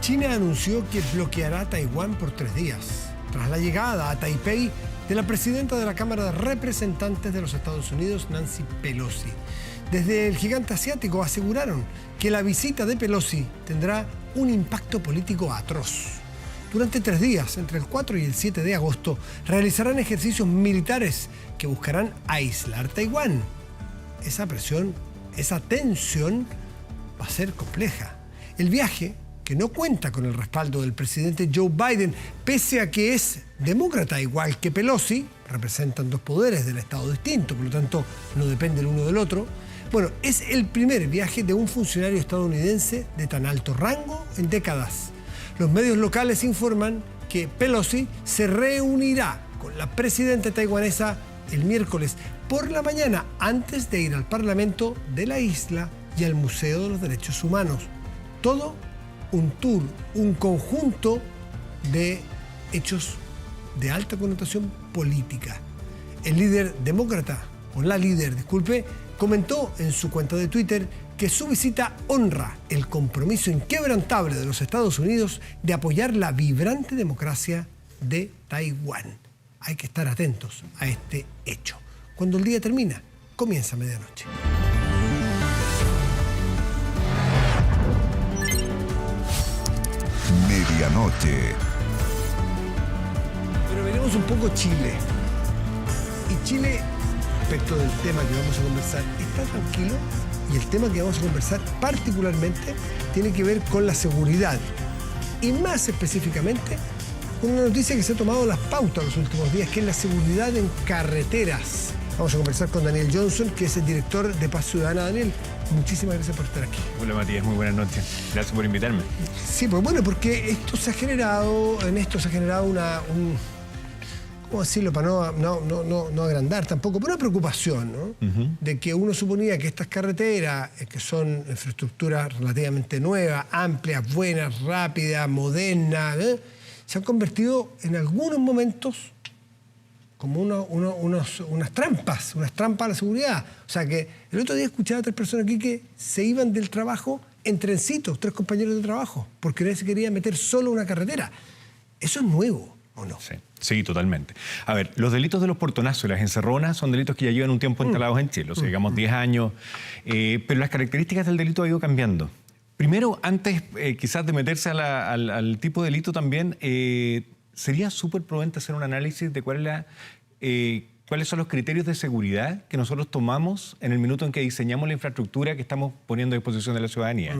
China anunció que bloqueará a Taiwán por 3 días, tras la llegada a Taipei de la presidenta de la Cámara de Representantes de los Estados Unidos, Nancy Pelosi. Desde el gigante asiático aseguraron que la visita de Pelosi tendrá un impacto político atroz. Durante 3 días, entre el 4 y el 7 de agosto, realizarán ejercicios militares que buscarán aislar Taiwán. Esa presión, esa tensión va a ser compleja. El viaje, que no cuenta con el respaldo del presidente Joe Biden, pese a que es demócrata igual que Pelosi, representan 2 poderes del Estado distintos, por lo tanto no depende el uno del otro. Bueno, es el primer viaje de un funcionario estadounidense de tan alto rango en décadas. Los medios locales informan que Pelosi se reunirá con la presidenta taiwanesa el miércoles por la mañana antes de ir al Parlamento de la isla y al Museo de los Derechos Humanos. Todo un tour, un conjunto de hechos de alta connotación política. El líder demócrata, o la líder, disculpe, comentó en su cuenta de Twitter que su visita honra el compromiso inquebrantable de los Estados Unidos de apoyar la vibrante democracia de Taiwán. Hay que estar atentos a este hecho. Cuando el día termina, comienza medianoche. Medianoche. Pero veremos un poco Chile. Y Chile, respecto del tema que vamos a conversar, está tranquilo, y el tema que vamos a conversar particularmente tiene que ver con la seguridad. Y más específicamente, con una noticia que se ha tomado las pautas los últimos días, que es la seguridad en carreteras. Vamos a conversar con Daniel Johnson, que es el director de Paz Ciudadana. Daniel, muchísimas gracias por estar aquí. Hola Matías, muy buenas noches. Gracias por invitarme. Sí, pues bueno, porque en esto se ha generado ¿cómo decirlo? Para no agrandar tampoco, pero una preocupación, ¿no? De que uno suponía que estas carreteras, que son infraestructuras relativamente nuevas, amplias, buenas, rápidas, modernas, se han convertido en algunos momentos como unas trampas a la seguridad. O sea que el otro día escuchaba a 3 personas aquí que se iban del trabajo en trencitos, 3 compañeros de trabajo, porque nadie se quería meter solo en una carretera. Eso es nuevo, ¿o no? Sí, totalmente. A ver, los delitos de los portonazos y las encerronas son delitos que ya llevan un tiempo instalados en Chile, o sea, digamos 10 años, pero las características del delito han ido cambiando. Primero, antes quizás de meterse al tipo de delito también, sería súper prudente hacer un análisis de cuáles son los criterios de seguridad que nosotros tomamos en el minuto en que diseñamos la infraestructura que estamos poniendo a disposición de la ciudadanía.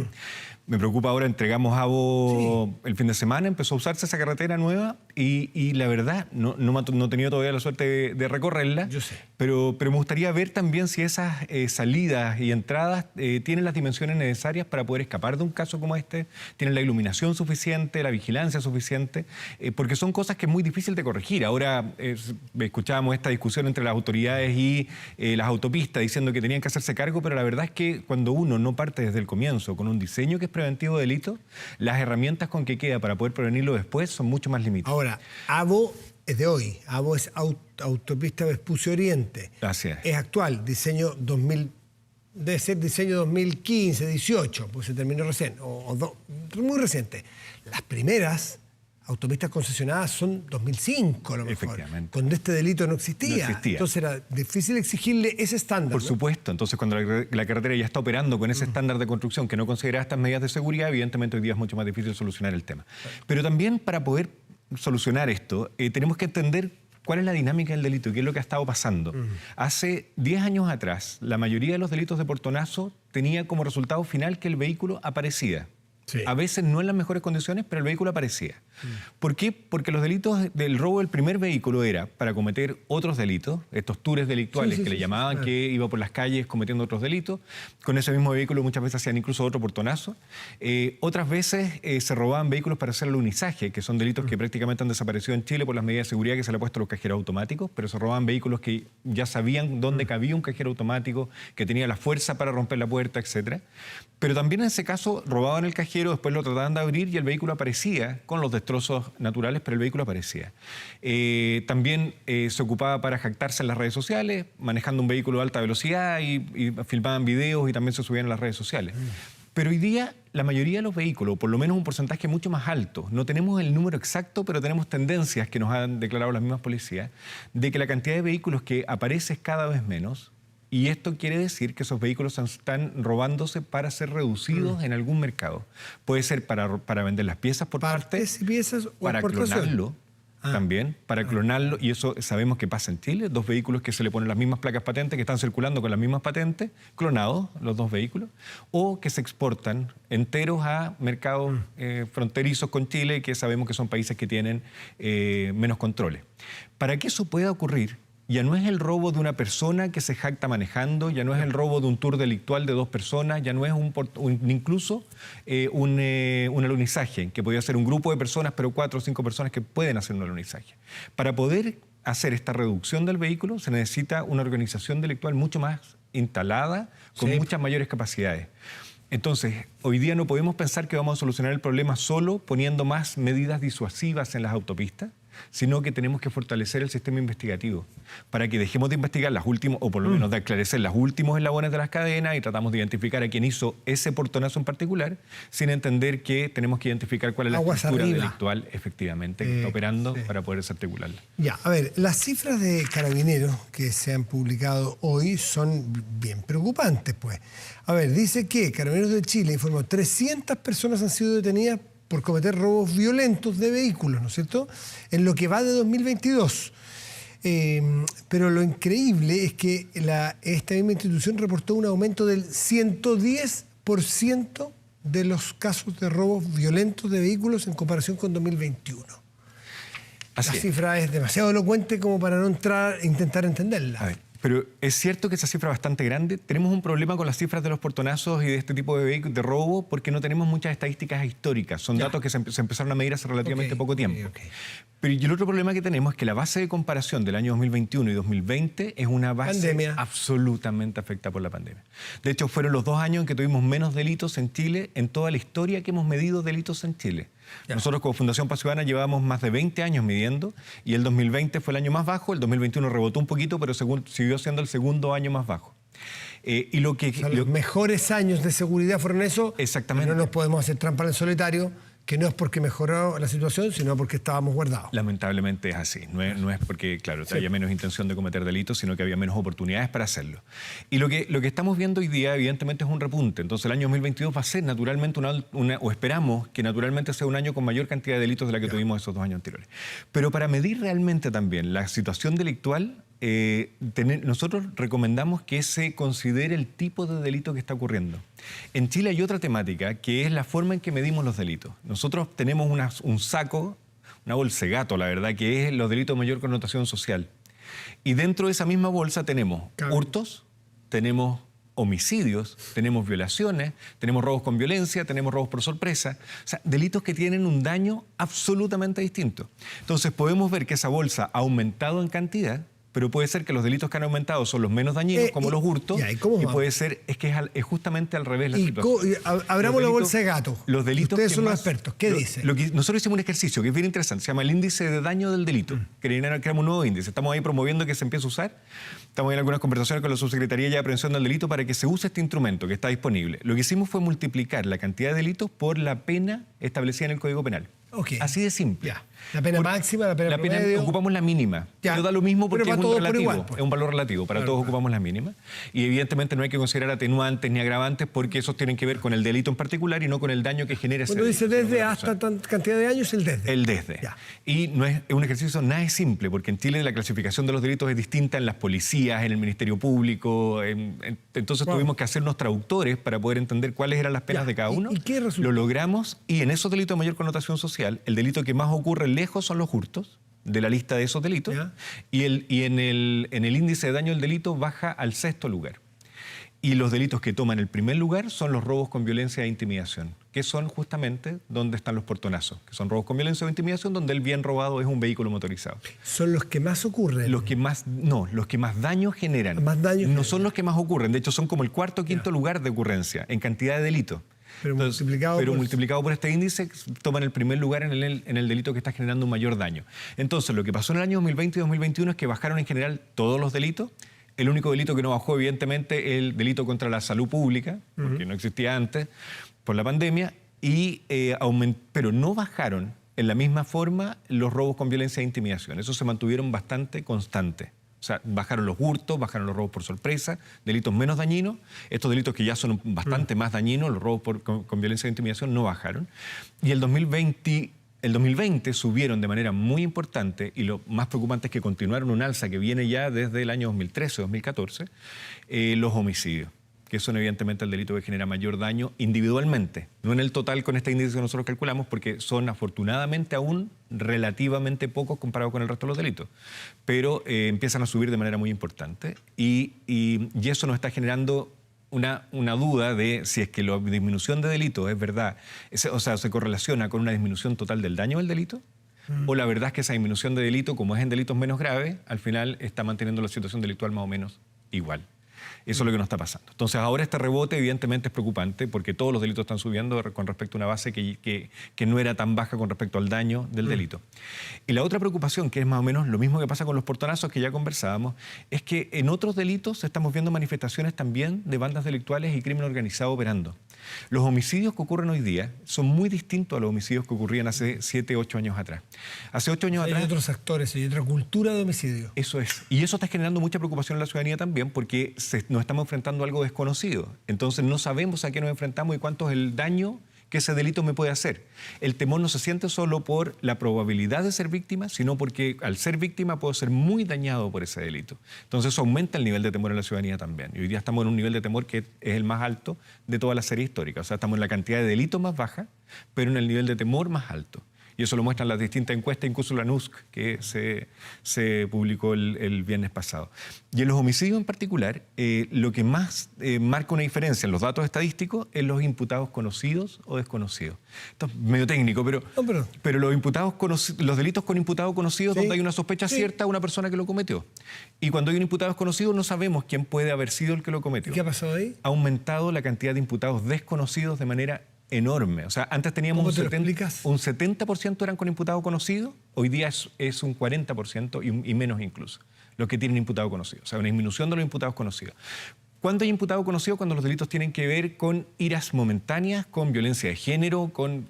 Me preocupa ahora, entregamos Abo el fin de semana, empezó a usarse esa carretera nueva y la verdad, no he tenido todavía la suerte de recorrerla. Yo sé. Pero me gustaría ver también si esas salidas y entradas tienen las dimensiones necesarias para poder escapar de un caso como este, tienen la iluminación suficiente, la vigilancia suficiente, porque son cosas que es muy difícil de corregir. Ahora escuchábamos esta discusión entre las autoridades y las autopistas diciendo que tenían que hacerse cargo, pero la verdad es que cuando uno no parte desde el comienzo con un diseño que es preventivo de delito, las herramientas con que queda para poder prevenirlo después son mucho más limitadas. Ahora, Abo es de hoy. Abo es Autopista Vespucio Oriente. Gracias. Es actual, diseño 2000, debe ser diseño 2015, 18, pues se terminó recién, muy reciente. Las primeras autopistas concesionadas son 2005 a lo mejor. Efectivamente. Cuando este delito no existía. Entonces era difícil exigirle ese estándar. Por ¿no? supuesto. Entonces cuando la carretera ya está operando con ese estándar de construcción que no considera estas medidas de seguridad, evidentemente hoy día es mucho más difícil solucionar el tema. Pero también para poder solucionar esto, tenemos que entender cuál es la dinámica del delito y qué es lo que ha estado pasando. Hace 10 años atrás, la mayoría de los delitos de portonazo tenía como resultado final que el vehículo aparecía. Sí. A veces no en las mejores condiciones, pero el vehículo aparecía. ¿Por qué? Porque los delitos del robo del primer vehículo era para cometer otros delitos, estos tours delictuales que le llamaban, que iba por las calles cometiendo otros delitos. Con ese mismo vehículo muchas veces hacían incluso otro portonazo. Otras veces se robaban vehículos para hacer alunizaje, que son delitos que prácticamente han desaparecido en Chile por las medidas de seguridad que se le ha puesto a los cajeros automáticos, pero se robaban vehículos que ya sabían dónde cabía un cajero automático, que tenía la fuerza para romper la puerta, etc. Pero también en ese caso robaban el cajero, después lo trataban de abrir y el vehículo aparecía con los destrozos naturales, pero el vehículo aparecía. También se ocupaba para jactarse en las redes sociales, manejando un vehículo de alta velocidad y filmaban videos y también se subían a las redes sociales. Pero hoy día la mayoría de los vehículos, o por lo menos un porcentaje mucho más alto, no tenemos el número exacto, pero tenemos tendencias que nos han declarado las mismas policías, de que la cantidad de vehículos que aparece es cada vez menos. Y esto quiere decir que esos vehículos están robándose para ser reducidos en algún mercado. Puede ser para vender las piezas por partes y piezas, o para clonarlo. También, para clonarlo, y eso sabemos que pasa en Chile, 2 vehículos que se le ponen las mismas placas patentes, que están circulando con las mismas patentes, clonados los 2 vehículos, o que se exportan enteros a mercados fronterizos con Chile, que sabemos que son países que tienen menos controles. Para que eso pueda ocurrir, ya no es el robo de una persona que se jacta manejando, ya no es el robo de un tour delictual de 2 personas, ya no es incluso un alunizaje, que podría ser un grupo de personas, pero 4 o 5 personas que pueden hacer un alunizaje. Para poder hacer esta reducción del vehículo se necesita una organización delictual mucho más instalada, con muchas mayores capacidades. Entonces, hoy día no podemos pensar que vamos a solucionar el problema solo poniendo más medidas disuasivas en las autopistas, sino que tenemos que fortalecer el sistema investigativo para que dejemos de investigar las últimas, o por lo menos de esclarecer los últimos eslabones de las cadenas y tratamos de identificar a quién hizo ese portonazo en particular, sin entender que tenemos que identificar cuál es la estructura delictual efectivamente que está operando para poder desarticularla. Ya, a ver, las cifras de Carabineros que se han publicado hoy son bien preocupantes, pues. A ver, dice que Carabineros de Chile informó 300 personas han sido detenidas por cometer robos violentos de vehículos, ¿no es cierto?, en lo que va de 2022. Pero lo increíble es que esta misma institución reportó un aumento del 110% de los casos de robos violentos de vehículos en comparación con 2021. La cifra es demasiado elocuente como para no intentar entenderla. A ver, pero es cierto que esa cifra es bastante grande. Tenemos un problema con las cifras de los portonazos y de este tipo de vehículos de robo porque no tenemos muchas estadísticas históricas. Son datos que se empezaron a medir hace relativamente poco tiempo. Pero y el otro problema que tenemos es que la base de comparación del año 2021 y 2020 es una base absolutamente afectada por la pandemia. De hecho, fueron los 2 años en que tuvimos menos delitos en Chile en toda la historia que hemos medido delitos en Chile. Nosotros como Fundación Paz Ciudadana llevábamos más de 20 años midiendo y el 2020 fue el año más bajo, el 2021 rebotó un poquito, pero siguió siendo el segundo año más bajo. Los mejores años de seguridad fueron eso. Exactamente. No nos podemos hacer trampa en el solitario, que no es porque mejoró la situación, sino porque estábamos guardados. Lamentablemente es así. No es porque, claro, haya menos intención de cometer delitos, sino que había menos oportunidades para hacerlo. Y lo que estamos viendo hoy día, evidentemente, es un repunte. Entonces, el año 2022 va a ser naturalmente o esperamos que naturalmente sea un año con mayor cantidad de delitos de la que tuvimos esos 2 años anteriores. Pero para medir realmente también la situación delictual, nosotros recomendamos que se considere el tipo de delito que está ocurriendo. En Chile hay otra temática que es la forma en que medimos los delitos. Nosotros tenemos un saco, una bolsa de gato, la verdad, que es los delitos de mayor connotación social. Y dentro de esa misma bolsa tenemos hurtos, tenemos homicidios, tenemos violaciones, tenemos robos con violencia, tenemos robos por sorpresa. O sea, delitos que tienen un daño absolutamente distinto. Entonces podemos ver que esa bolsa ha aumentado en cantidad, pero puede ser que los delitos que han aumentado son los menos dañinos, como los hurtos, y puede ser que es justamente al revés la situación. Abramos la bolsa de gato. Los delitos Ustedes son los expertos. ¿Qué dicen? Nosotros hicimos un ejercicio que es bien interesante, se llama el índice de daño del delito. Creamos un nuevo índice. Estamos ahí promoviendo que se empiece a usar. Estamos en algunas conversaciones con la Subsecretaría de Prevención del Delito para que se use este instrumento que está disponible. Lo que hicimos fue multiplicar la cantidad de delitos por la pena establecida en el Código Penal. Así de simple. La pena máxima, la pena promedio. Ocupamos la mínima. Pero da lo mismo porque es un relativo. Igual, pues. Es un valor relativo. Para todos ocupamos la mínima. Y evidentemente no hay que considerar atenuantes ni agravantes porque esos tienen que ver con el delito en particular y no con el daño que genera ese delito. Cuando dice desde hasta cantidad de años, el desde. El desde. Y no es un ejercicio nada simple porque en Chile la clasificación de los delitos es distinta en las policías, en el Ministerio Público. Entonces tuvimos que hacernos traductores para poder entender cuáles eran las penas de cada uno. ¿Y qué resultó? Lo logramos y en esos delitos de mayor connotación social, el delito que más ocurre lejos son los hurtos de la lista de esos delitos y en el índice de daño del delito baja al 6º lugar. Y los delitos que toman el primer lugar son los robos con violencia e intimidación, que son justamente donde están los portonazos, que son robos con violencia o intimidación, donde el bien robado es un vehículo motorizado. ¿Son los que más ocurren? Los que más daño generan. No son los que más ocurren, de hecho son como el 4º o 5º lugar de ocurrencia en cantidad de delitos. Pero multiplicado por este índice, toman el primer lugar en el delito que está generando un mayor daño. Entonces, lo que pasó en el año 2020 y 2021 es que bajaron en general todos los delitos, El único delito que no bajó, evidentemente, es el delito contra la salud pública, porque no existía antes por la pandemia, pero no bajaron en la misma forma los robos con violencia e intimidación. Esos se mantuvieron bastante constantes. O sea, bajaron los hurtos, bajaron los robos por sorpresa, delitos menos dañinos. Estos delitos que ya son bastante más dañinos, los robos con violencia e intimidación, no bajaron. Y el 2020 subieron de manera muy importante, y lo más preocupante es que continuaron un alza que viene ya desde el año 2013-2014, los homicidios, que son evidentemente el delito que genera mayor daño individualmente, no en el total con este índice que nosotros calculamos, porque son afortunadamente aún relativamente pocos comparados con el resto de los delitos, pero empiezan a subir de manera muy importante y eso nos está generando una duda de si es que la disminución de delitos es verdad, o sea, se correlaciona con una disminución total del daño del delito, o la verdad es que esa disminución de delito, como es en delitos menos graves, al final está manteniendo la situación delictual más o menos igual. Eso es lo que nos está pasando. Entonces, ahora este rebote evidentemente es preocupante porque todos los delitos están subiendo con respecto a una base que no era tan baja con respecto al daño del delito. Y la otra preocupación, que es más o menos lo mismo que pasa con los portonazos que ya conversábamos, es que en otros delitos estamos viendo manifestaciones también de bandas delictuales y crimen organizado operando. Los homicidios que ocurren hoy día son muy distintos a los homicidios que ocurrían hace 7, 8 años atrás. Hace 8 años atrás... Hay otros actores, hay otra cultura de homicidio. Eso es. Y eso está generando mucha preocupación en la ciudadanía también porque nos estamos enfrentando a algo desconocido. Entonces no sabemos a qué nos enfrentamos y cuánto es el daño que ese delito me puede hacer. El temor no se siente solo por la probabilidad de ser víctima, sino porque al ser víctima puedo ser muy dañado por ese delito. Entonces eso aumenta el nivel de temor en la ciudadanía también. Y hoy día estamos en un nivel de temor que es el más alto de toda la serie histórica. O sea, estamos en la cantidad de delitos más baja, pero en el nivel de temor más alto. Y eso lo muestran las distintas encuestas, incluso la NUSC, que se publicó el viernes pasado. Y en los homicidios en particular, lo que más marca una diferencia en los datos estadísticos es los imputados conocidos o desconocidos. Esto es medio técnico, pero los delitos con imputado conocido es donde hay una sospecha cierta a una persona que lo cometió. Y cuando hay un imputado desconocido no sabemos quién puede haber sido el que lo cometió. ¿Y qué ha pasado ahí? Ha aumentado la cantidad de imputados desconocidos de manera enorme. O sea, antes teníamos un 70% eran con imputado conocido, hoy día es un 40% y menos incluso, los que tienen imputado conocido. O sea, una disminución de los imputados conocidos. ¿Cuándo hay imputado conocido? Cuando los delitos tienen que ver con iras momentáneas, con violencia de género, con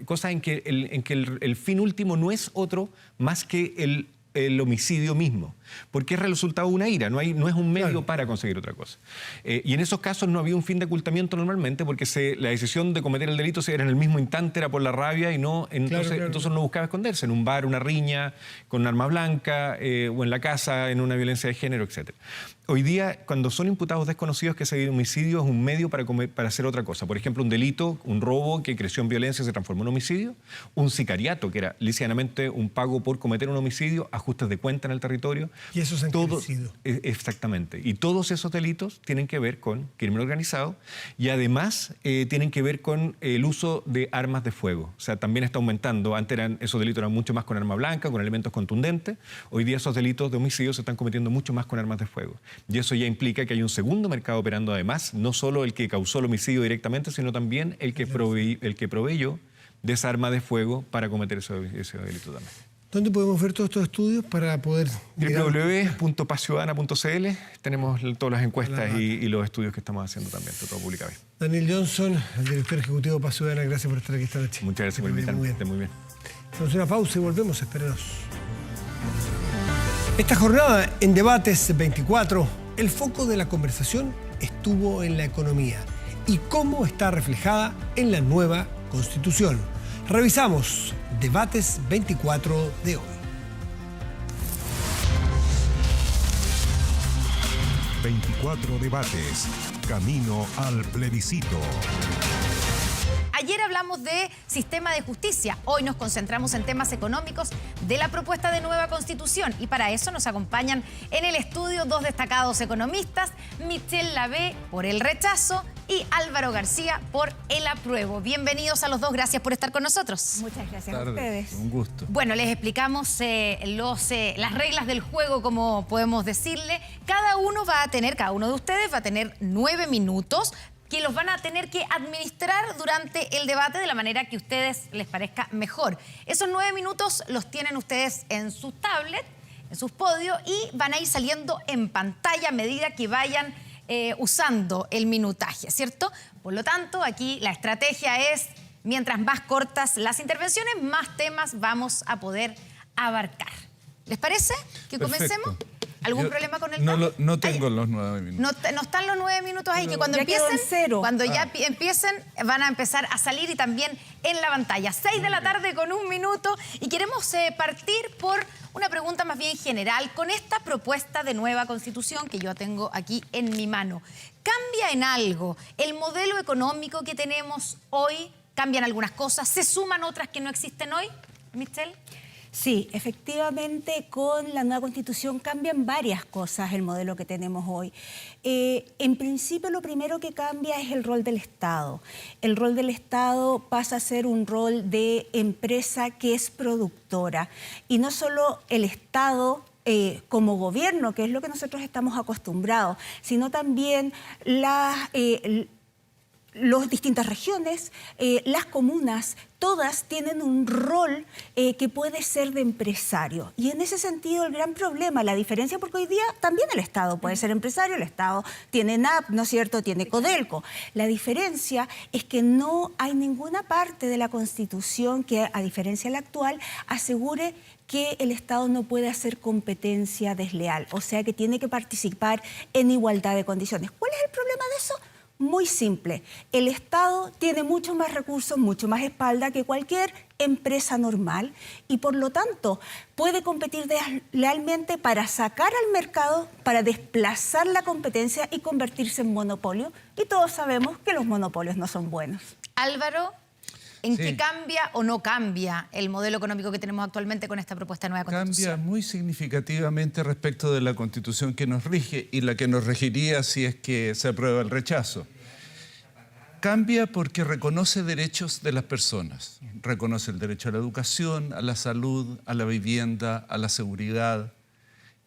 cosas en que el fin último no es otro más que el homicidio mismo, porque es el resultado de una ira, no es un medio para conseguir otra cosa. Y en esos casos no había un fin de ocultamiento normalmente, porque la decisión de cometer el delito era en el mismo instante, era por la rabia y no, entonces no buscaba esconderse, en un bar, una riña, con un arma blanca, o en la casa, en una violencia de género, etc. Hoy día, cuando son imputados desconocidos, que ese homicidio es un medio para hacer otra cosa. Por ejemplo, un delito, un robo que creció en violencia se transformó en homicidio, un sicariato, que era lícitamente un pago por cometer un homicidio, ajustes de cuenta en el territorio. Y eso se han crecido. Exactamente. Y todos esos delitos tienen que ver con crimen organizado y además tienen que ver con el uso de armas de fuego. O sea, también está aumentando. Antes esos delitos eran mucho más con arma blanca, con elementos contundentes. Hoy día esos delitos de homicidio se están cometiendo mucho más con armas de fuego. Y eso ya implica que hay un segundo mercado operando además, no solo el que causó el homicidio directamente, sino también el que proveyó de esa arma de fuego para cometer ese delito también. ¿Dónde podemos ver todos estos estudios para poder...? www.pazciudadana.cl. Tenemos todas las encuestas y los estudios que estamos haciendo también, todo publicado ahí. Daniel Johnson, el director ejecutivo de Paz Ciudadana, gracias por estar aquí esta noche. Muchas gracias por invitarme. Muy bien. Hacemos una pausa y volvemos, espérenos. Esta jornada en Debates 24, el foco de la conversación estuvo en la economía y cómo está reflejada en la nueva Constitución. Revisamos Debates 24 de hoy. 24 debates, camino al plebiscito. Ayer hablamos de sistema de justicia, hoy nos concentramos en temas económicos de la propuesta de nueva Constitución y para eso nos acompañan en el estudio dos destacados economistas, Michelle Lavé por el rechazo y Álvaro García por el apruebo. Bienvenidos a los dos, gracias por estar con nosotros. Muchas gracias a ustedes. Un gusto. Bueno, les explicamos las reglas del juego, como podemos decirle. Cada uno de ustedes va a tener 9 minutos que los van a tener que administrar durante el debate de la manera que a ustedes les parezca mejor. Esos 9 minutos los tienen ustedes en su tablet en sus podios y van a ir saliendo en pantalla a medida que vayan usando el minutaje, ¿cierto? Por lo tanto, aquí la estrategia es, mientras más cortas las intervenciones, más temas vamos a poder abarcar. ¿Les parece que comencemos? ¿Algún problema con el cambio? No tengo los 9 minutos. No están los 9 minutos ahí, que cuando ya empiecen, van a empezar a salir y también en la pantalla. 6 de la tarde con 1 minuto y queremos partir por una pregunta más bien general con esta propuesta de nueva Constitución que yo tengo aquí en mi mano. ¿Cambia en algo el modelo económico que tenemos hoy? ¿Cambian algunas cosas? ¿Se suman otras que no existen hoy? Michelle. Sí, efectivamente, con la nueva Constitución cambian varias cosas el modelo que tenemos hoy. En principio, lo primero que cambia es el rol del Estado. El rol del Estado pasa a ser un rol de empresa que es productora. Y no solo el Estado como gobierno, que es lo que nosotros estamos acostumbrados, sino también las distintas regiones, las comunas, todas tienen un rol que puede ser de empresario. Y en ese sentido el gran problema, la diferencia, porque hoy día también el Estado puede ser empresario, el Estado tiene NAP, ¿no es cierto?, tiene Codelco. La diferencia es que no hay ninguna parte de la Constitución que, a diferencia de la actual, asegure que el Estado no puede hacer competencia desleal, o sea que tiene que participar en igualdad de condiciones. ¿Cuál es el problema de eso? Muy simple, el Estado tiene muchos más recursos, mucho más espalda que cualquier empresa normal y por lo tanto puede competir deslealmente para sacar al mercado, para desplazar la competencia y convertirse en monopolio. Y todos sabemos que los monopolios no son buenos. Álvaro, ¿en qué cambia o no cambia el modelo económico que tenemos actualmente con esta propuesta de nueva Constitución? Cambia muy significativamente respecto de la Constitución que nos rige y la que nos regiría si es que se aprueba el rechazo. Cambia porque reconoce derechos de las personas. Reconoce el derecho a la educación, a la salud, a la vivienda, a la seguridad.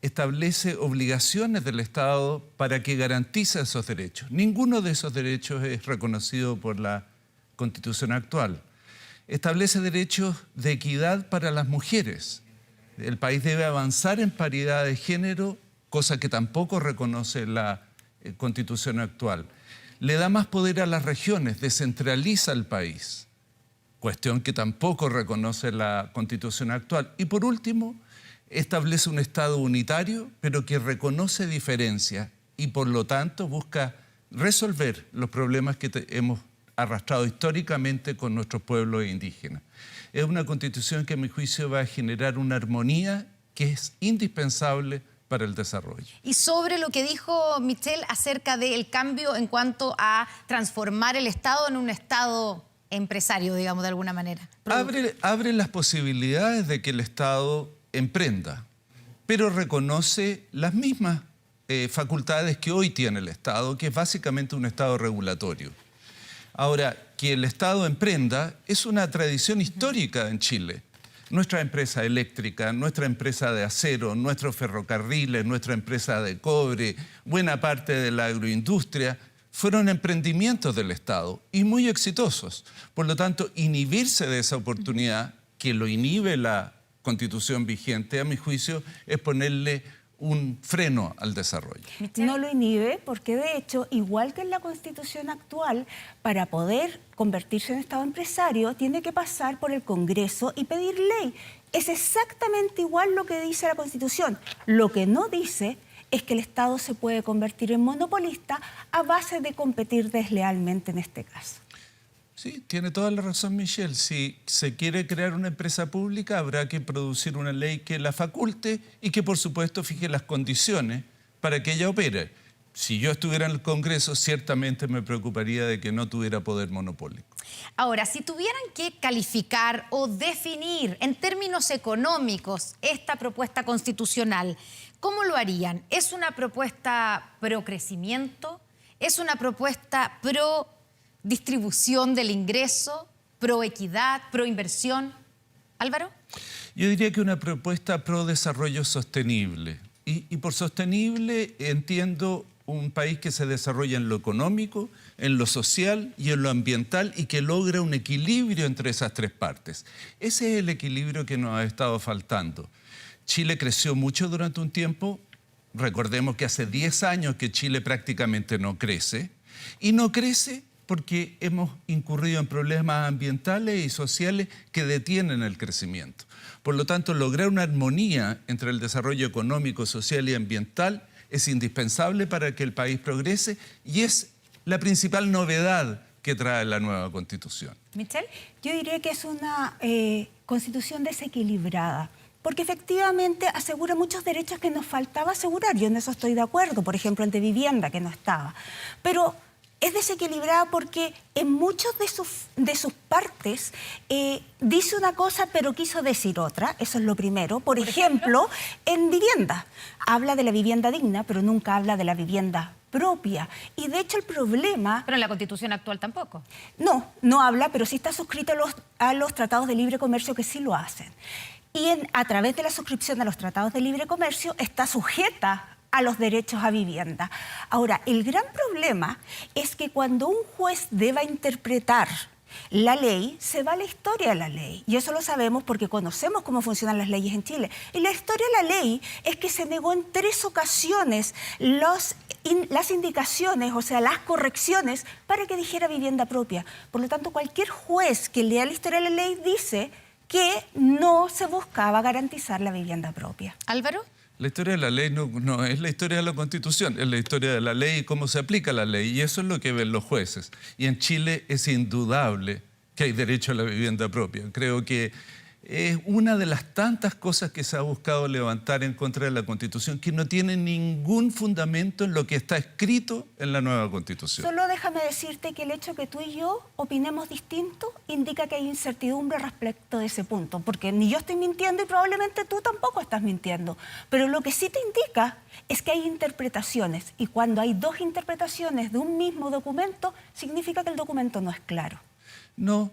Establece obligaciones del Estado para que garantice esos derechos. Ninguno de esos derechos es reconocido por la Constitución actual. Establece derechos de equidad para las mujeres. El país debe avanzar en paridad de género, cosa que tampoco reconoce la Constitución actual. Le da más poder a las regiones, descentraliza el país, cuestión que tampoco reconoce la Constitución actual. Y por último, establece un Estado unitario, pero que reconoce diferencias y por lo tanto busca resolver los problemas que hemos arrastrado históricamente con nuestros pueblos indígenas. Es una Constitución que a mi juicio va a generar una armonía que es indispensable para el desarrollo. Y sobre lo que dijo Michelle acerca del cambio en cuanto a transformar el Estado en un Estado empresario, digamos, de alguna manera. Abre las posibilidades de que el Estado emprenda, pero reconoce las mismas facultades que hoy tiene el Estado, que es básicamente un Estado regulatorio. Ahora, que el Estado emprenda es una tradición histórica en Chile. Nuestra empresa eléctrica, nuestra empresa de acero, nuestros ferrocarriles, nuestra empresa de cobre, buena parte de la agroindustria, fueron emprendimientos del Estado y muy exitosos. Por lo tanto, inhibirse de esa oportunidad, que lo inhibe la Constitución vigente, a mi juicio, es ponerle un freno al desarrollo. No lo inhibe porque, de hecho, igual que en la Constitución actual, para poder convertirse en Estado empresario, tiene que pasar por el Congreso y pedir ley. Es exactamente igual lo que dice la Constitución. Lo que no dice es que el Estado se puede convertir en monopolista a base de competir deslealmente en este caso. Sí, tiene toda la razón Michelle. Si se quiere crear una empresa pública, habrá que producir una ley que la faculte y que, por supuesto, fije las condiciones para que ella opere. Si yo estuviera en el Congreso, ciertamente me preocuparía de que no tuviera poder monopólico. Ahora, si tuvieran que calificar o definir en términos económicos esta propuesta constitucional, ¿cómo lo harían? ¿Es una propuesta pro crecimiento? ¿Es una propuesta pro distribución del ingreso, pro equidad, pro inversión? Álvaro. Yo diría que una propuesta pro desarrollo sostenible. Y por sostenible entiendo un país que se desarrolla en lo económico, en lo social y en lo ambiental y que logra un equilibrio entre esas tres partes. Ese es el equilibrio que nos ha estado faltando. Chile creció mucho durante un tiempo. Recordemos que hace 10 años que Chile prácticamente no crece. Y no crece porque hemos incurrido en problemas ambientales y sociales que detienen el crecimiento. Por lo tanto, lograr una armonía entre el desarrollo económico, social y ambiental es indispensable para que el país progrese y es la principal novedad que trae la nueva Constitución. ¿Michelle? Yo diría que es una Constitución desequilibrada, porque efectivamente asegura muchos derechos que nos faltaba asegurar. Yo en eso estoy de acuerdo, por ejemplo, el de vivienda, que no estaba. Pero es desequilibrada porque en muchas de sus partes dice una cosa pero quiso decir otra, eso es lo primero. Por ejemplo, en vivienda, habla de la vivienda digna, pero nunca habla de la vivienda propia. Y de hecho el problema... Pero en la Constitución actual tampoco. No habla, pero sí está suscrito a los tratados de libre comercio que sí lo hacen. Y a través de la suscripción a los tratados de libre comercio está sujeta a los derechos a vivienda. Ahora, el gran problema es que cuando un juez deba interpretar la ley, se va a la historia de la ley. Y eso lo sabemos porque conocemos cómo funcionan las leyes en Chile. Y la historia de la ley es que se negó en 3 ocasiones las indicaciones, o sea, las correcciones, para que dijera vivienda propia. Por lo tanto, cualquier juez que lea la historia de la ley dice que no se buscaba garantizar la vivienda propia. ¿Álvaro? La historia de la ley no es la historia de la Constitución, es la historia de la ley y cómo se aplica la ley. Y eso es lo que ven los jueces. Y en Chile es indudable que hay derecho a la vivienda propia. Creo que es una de las tantas cosas que se ha buscado levantar en contra de la Constitución que no tiene ningún fundamento en lo que está escrito en la nueva Constitución. Solo déjame decirte que el hecho que tú y yo opinemos distinto indica que hay incertidumbre respecto de ese punto, porque ni yo estoy mintiendo y probablemente tú tampoco estás mintiendo. Pero lo que sí te indica es que hay interpretaciones, y cuando hay 2 interpretaciones de un mismo documento, significa que el documento no es claro. No.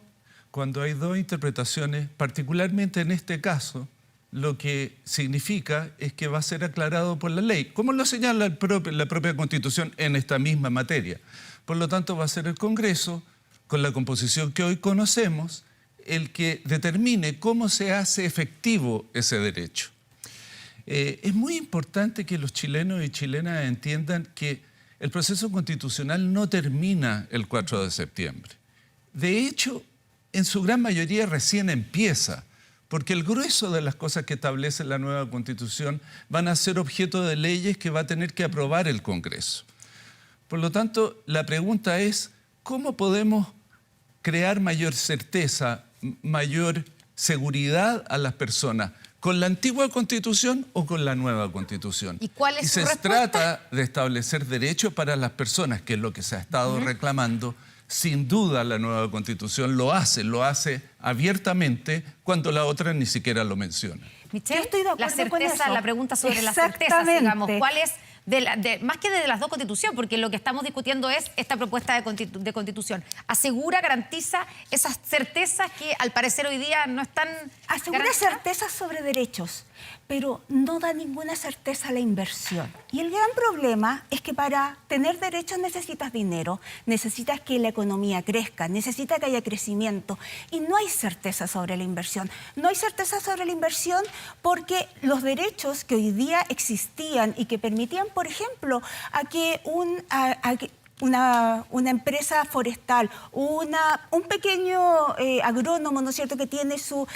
Cuando hay 2 interpretaciones, particularmente en este caso, lo que significa es que va a ser aclarado por la ley, como lo señala la propia Constitución en esta misma materia. Por lo tanto, va a ser el Congreso, con la composición que hoy conocemos, el que determine cómo se hace efectivo ese derecho. Es muy importante que los chilenos y chilenas entiendan que el proceso constitucional no termina el 4 de septiembre. De hecho, en su gran mayoría recién empieza, porque el grueso de las cosas que establece la nueva Constitución van a ser objeto de leyes que va a tener que aprobar el Congreso. Por lo tanto, la pregunta es, ¿cómo podemos crear mayor certeza, mayor seguridad a las personas? ¿Con la antigua Constitución o con la nueva Constitución? ¿Y cuál es su se respuesta? trata de establecer derechos para las personas, que es lo que se ha estado reclamando. Sin duda la nueva Constitución lo hace abiertamente cuando la otra ni siquiera lo menciona. Michelle, Yo estoy de acuerdo la certeza, con eso. la pregunta sobre la certeza, Exactamente. digamos, ¿cuál es, más que de las 2 constituciones, porque lo que estamos discutiendo es esta propuesta de constitución, asegura, garantiza esas certezas que al parecer hoy día no están Asegura garantizadas? certezas sobre derechos, pero no da ninguna certeza a la inversión. Y el gran problema es que para tener derechos necesitas dinero, necesitas que la economía crezca, necesitas que haya crecimiento, y no hay certeza sobre la inversión. No hay certeza sobre la inversión porque los derechos que hoy día existían y que permitían, por ejemplo, a que una empresa forestal, un pequeño agrónomo, ¿no es cierto?, que tiene su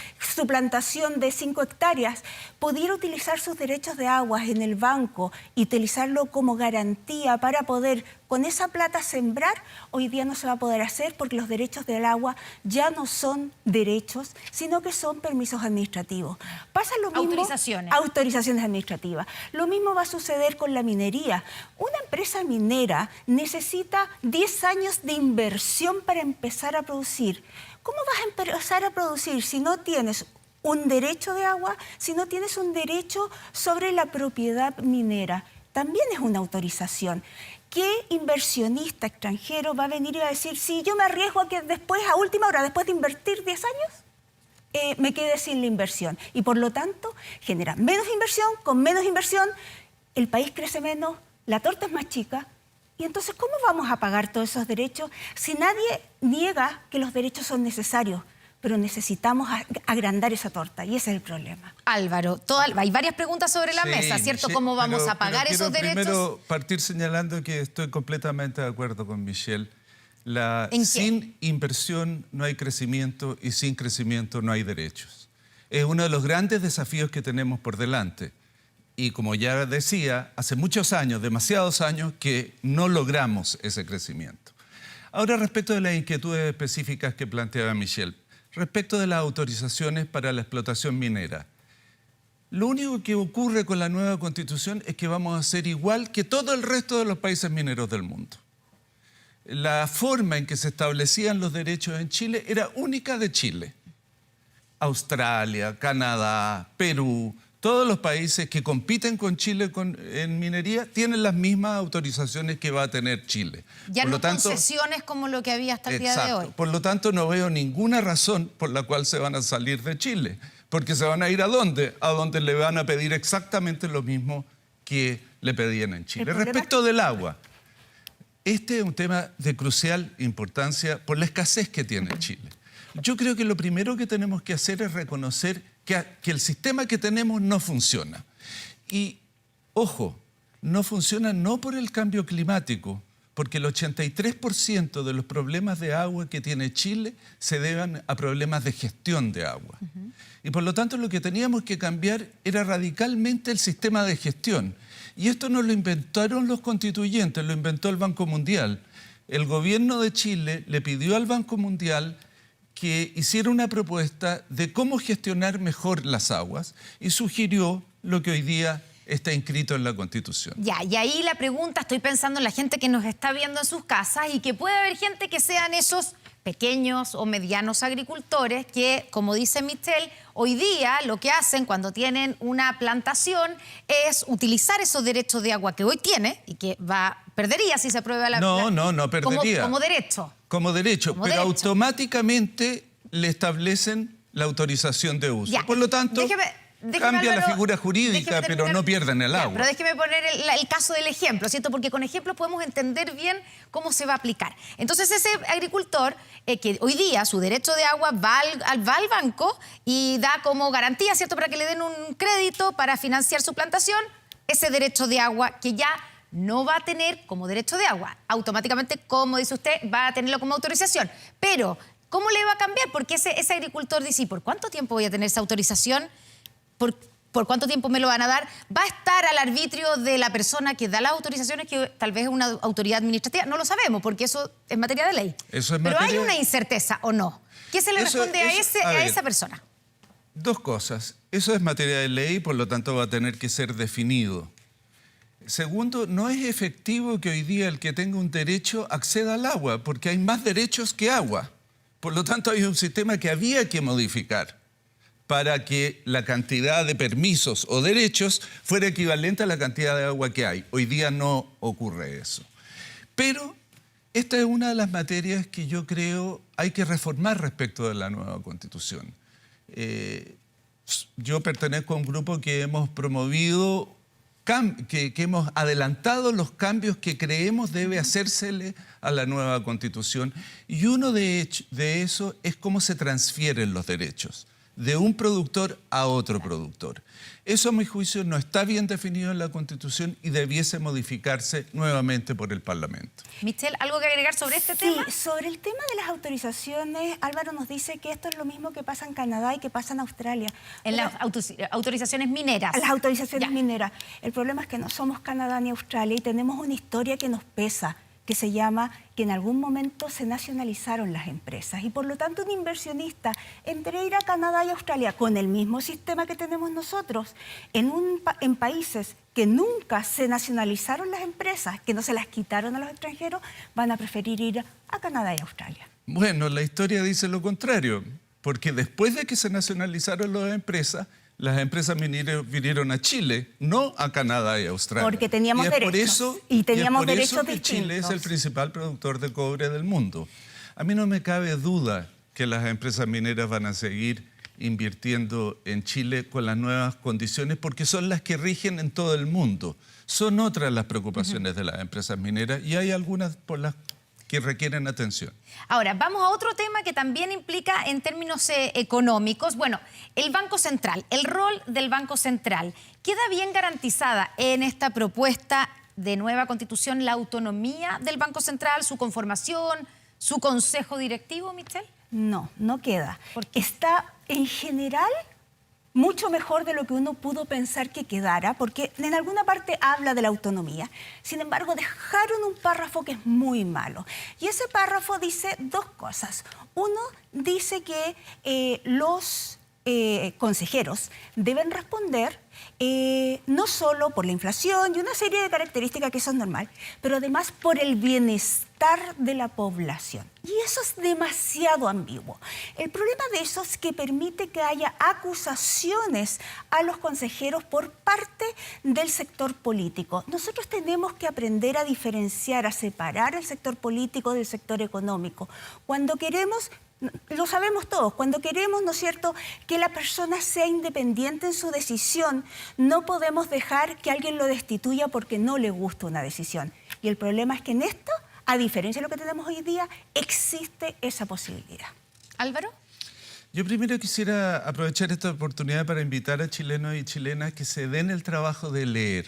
plantación de 5 hectáreas, pudiera utilizar sus derechos de aguas en el banco y utilizarlo como garantía para poder con esa plata sembrar, hoy día no se va a poder hacer porque los derechos del agua ya no son derechos, sino que son permisos administrativos. Pasa lo mismo... Autorizaciones. Autorizaciones administrativas. Lo mismo va a suceder con la minería. Una empresa minera necesita 10 años de inversión para empezar a producir. ¿Cómo vas a empezar a producir si no tienes un derecho de agua, si no tienes un derecho sobre la propiedad minera? También es una autorización. ¿Qué inversionista extranjero va a venir y va a decir, si yo me arriesgo a que después, a última hora, después de invertir 10 años, me quede sin la inversión? Y por lo tanto, genera menos inversión, con menos inversión, el país crece menos, la torta es más chica. Y entonces, ¿cómo vamos a pagar todos esos derechos si nadie niega que los derechos son necesarios? pero necesitamos agrandar esa torta y ese es el problema. Álvaro, hay varias preguntas sobre la mesa, ¿cierto? Michelle, ¿Cómo vamos a pagar quiero esos derechos? Primero partir señalando que estoy completamente de acuerdo con Michelle. ¿En qué? Sin inversión no hay crecimiento y sin crecimiento no hay derechos. Es uno de los grandes desafíos que tenemos por delante. Y como ya decía, hace muchos años, demasiados años, que no logramos ese crecimiento. Ahora, respecto de las inquietudes específicas que planteaba Michelle, respecto de las autorizaciones para la explotación minera, lo único que ocurre con la nueva Constitución es que vamos a ser igual que todo el resto de los países mineros del mundo. La forma en que se establecían los derechos en Chile era única de Chile. Australia, Canadá, Perú, todos los países que compiten con Chile en minería tienen las mismas autorizaciones que va a tener Chile. Ya no concesiones como lo que había hasta el día de hoy. Por lo tanto, no veo ninguna razón por la cual se van a salir de Chile. Porque se van a ir ¿a dónde? A donde le van a pedir exactamente lo mismo que le pedían en Chile. Respecto del agua, este es un tema de crucial importancia por la escasez que tiene Chile. Yo creo que lo primero que tenemos que hacer es reconocer que el sistema que tenemos no funciona. Y, ojo, no funciona no por el cambio climático, porque el 83% de los problemas de agua que tiene Chile se deben a problemas de gestión de agua. Y por lo tanto lo que teníamos que cambiar era radicalmente el sistema de gestión. Y esto no lo inventaron los constituyentes, lo inventó el Banco Mundial. El gobierno de Chile le pidió al Banco Mundial que hiciera una propuesta de cómo gestionar mejor las aguas y sugirió lo que hoy día está inscrito en la Constitución. Ya, y ahí la pregunta, estoy pensando en la gente que nos está viendo en sus casas y que puede haber gente que sean esos pequeños o medianos agricultores que, como dice Michelle, hoy día lo que hacen cuando tienen una plantación es utilizar esos derechos de agua que hoy tiene y que perdería si se aprueba la... No perdería. Como derecho. Como derecho, pero automáticamente le establecen la autorización de uso. Ya, por lo tanto, cambia Álvaro, la figura jurídica, pero no pierden el agua. Pero déjeme poner el caso del ejemplo, ¿cierto? Porque con ejemplos podemos entender bien cómo se va a aplicar. Entonces, ese agricultor que hoy día su derecho de agua va al banco y da como garantía, ¿cierto?, para que le den un crédito para financiar su plantación, ese derecho de agua que ya no va a tener como derecho de agua. Automáticamente, como dice usted, va a tenerlo como autorización. Pero, ¿cómo le va a cambiar? Porque ese agricultor dice, ¿y por cuánto tiempo voy a tener esa autorización? ¿Por cuánto tiempo me lo van a dar? ¿Va a estar al arbitrio de la persona que da las autorizaciones, que tal vez es una autoridad administrativa? No lo sabemos, porque eso es materia de ley. Pero hay una incerteza, ¿o no? ¿Qué se le responde a esa persona? Dos cosas. Eso es materia de ley, por lo tanto va a tener que ser definido. Segundo, no es efectivo que hoy día el que tenga un derecho acceda al agua, porque hay más derechos que agua. Por lo tanto, hay un sistema que había que modificar para que la cantidad de permisos o derechos fuera equivalente a la cantidad de agua que hay. Hoy día no ocurre eso. Pero esta es una de las materias que yo creo hay que reformar respecto de la nueva Constitución. Yo pertenezco a un grupo que hemos promovido, que hemos adelantado los cambios que creemos debe hacérsele a la nueva Constitución. Y uno de eso es cómo se transfieren los derechos de un productor a otro productor. Eso, a mi juicio, no está bien definido en la Constitución y debiese modificarse nuevamente por el Parlamento. Michelle, ¿algo que agregar sobre este tema? Sí, sobre el tema de las autorizaciones, Álvaro nos dice que esto es lo mismo que pasa en Canadá y que pasa en Australia. En las autorizaciones mineras. Las autorizaciones mineras. El problema es que no somos Canadá ni Australia y tenemos una historia que nos pesa, que se llama que en algún momento se nacionalizaron las empresas y por lo tanto un inversionista entre ir a Canadá y Australia con el mismo sistema que tenemos nosotros en países que nunca se nacionalizaron las empresas, que no se las quitaron a los extranjeros, van a preferir ir a Canadá y Australia. Bueno, la historia dice lo contrario, porque después de que se nacionalizaron las empresas mineras vinieron a Chile, no a Canadá y Australia. Porque teníamos derechos. Y teníamos derechos distintos. Chile es el principal productor de cobre del mundo. A mí no me cabe duda que las empresas mineras van a seguir invirtiendo en Chile con las nuevas condiciones porque son las que rigen en todo el mundo. Son otras las preocupaciones de las empresas mineras y hay algunas por las que requieren atención. Ahora, vamos a otro tema que también implica en términos económicos. Bueno, el Banco Central, el rol del Banco Central. ¿Queda bien garantizada en esta propuesta de nueva Constitución la autonomía del Banco Central, su conformación, su consejo directivo, Michelle? No, no queda. ¿Por qué? Está en general mucho mejor de lo que uno pudo pensar que quedara, porque en alguna parte habla de la autonomía. Sin embargo, dejaron un párrafo que es muy malo. Y ese párrafo dice dos cosas. Uno, dice que los consejeros deben responder no solo por la inflación y una serie de características que eso es normal, pero además por el bienestar de la población. Y eso es demasiado ambiguo. El problema de eso es que permite que haya acusaciones a los consejeros por parte del sector político. Nosotros tenemos que aprender a diferenciar, a separar el sector político del sector económico. Cuando queremos, lo sabemos todos, cuando queremos, ¿no es cierto?, que la persona sea independiente en su decisión, no podemos dejar que alguien lo destituya porque no le gusta una decisión. Y el problema es que en esto, a diferencia de lo que tenemos hoy día, existe esa posibilidad. Álvaro. Yo primero quisiera aprovechar esta oportunidad para invitar a chilenos y chilenas que se den el trabajo de leer,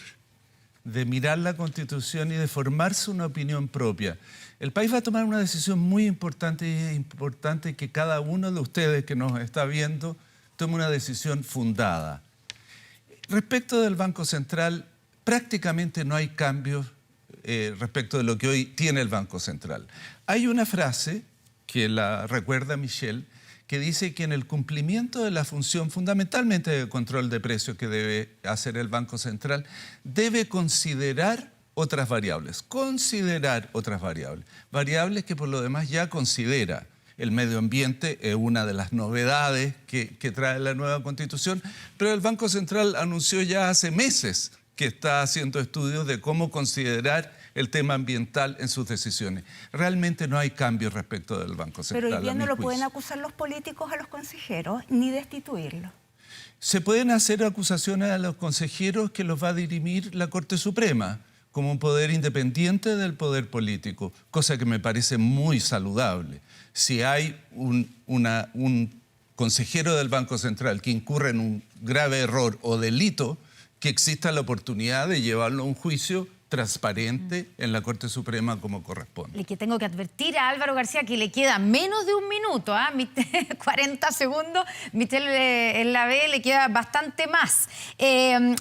de mirar la Constitución y de formarse una opinión propia. El país va a tomar una decisión muy importante y es importante que cada uno de ustedes que nos está viendo tome una decisión fundada. Respecto del Banco Central, prácticamente no hay cambios respecto de lo que hoy tiene el Banco Central. Hay una frase que la recuerda Michelle, que dice que en el cumplimiento de la función fundamentalmente de control de precios que debe hacer el Banco Central, debe considerar otras variables, variables que por lo demás ya considera. El medio ambiente es una de las novedades que trae la nueva Constitución, pero el Banco Central anunció ya hace meses que está haciendo estudios de cómo considerar el tema ambiental en sus decisiones. Realmente no hay cambios respecto del Banco Central. Pero hoy día no lo pueden acusar los políticos a los consejeros ni destituirlos. Se pueden hacer acusaciones a los consejeros que los va a dirimir la Corte Suprema como un poder independiente del poder político, cosa que me parece muy saludable. Si hay un consejero del Banco Central que incurre en un grave error o delito, que exista la oportunidad de llevarlo a un juicio transparente en la Corte Suprema como corresponde. Le que tengo que advertir a Álvaro García que le queda menos de un minuto, 40 segundos, Michelle en la B le queda bastante más.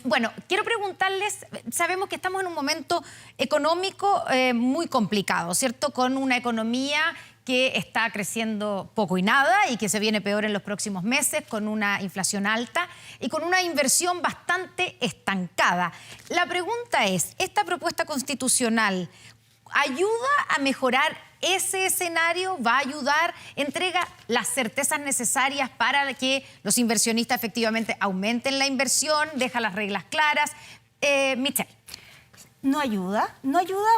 Bueno, quiero preguntarles, sabemos que estamos en un momento económico muy complicado, ¿cierto? Con una economía que está creciendo poco y nada y que se viene peor en los próximos meses, con una inflación alta y con una inversión bastante estancada. La pregunta es, ¿esta propuesta constitucional ayuda a mejorar ese escenario? ¿Va a ayudar? ¿Entrega las certezas necesarias para que los inversionistas efectivamente aumenten la inversión? ¿Deja las reglas claras? Michelle. No ayuda